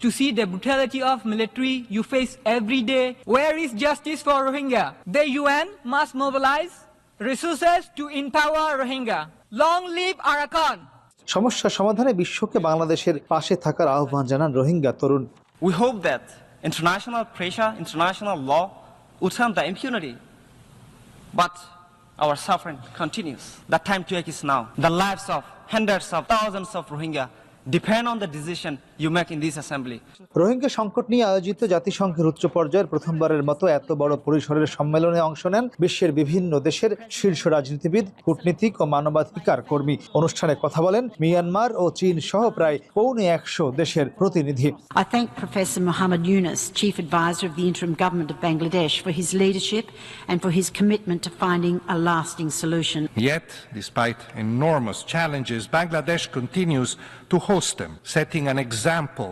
to see the brutality of military you face every day. Where is justice for Rohingya? The UN must mobilize resources to empower Rohingya. Long live Arakan! সমস্যা সমাধানে বিশ্বকে বাংলাদেশের পাশে থাকার আহ্বান জানান রোহিঙ্গা তরুণ। We hope that international pressure, international law would end the impunity. But our suffering continues. The time to act is now. The lives of hundreds of thousands of Rohingya depend on the decision you make in this assembly. Rohingya সংকট নিয়ে আয়োজিত জাতিসংঘের উচ্চ পর্যায়ের প্রথমবারের মতো এত বড় পরিসরের সম্মেলনে অংশ নেন বিশ্বের বিভিন্ন দেশের শীর্ষ রাজনীতিবিদ, কূটনীতিক ও মানবাধিকার কর্মী। অনুষ্ঠানে কথা বলেন মিয়ানমার ও চীন সহ প্রায় 150 দেশের প্রতিনিধি। I thank Professor Muhammad Yunus, Chief Advisor of the Interim Government of Bangladesh, for his leadership and for his commitment to finding a lasting solution. Yet, despite enormous challenges, Bangladesh continues to host them, setting an example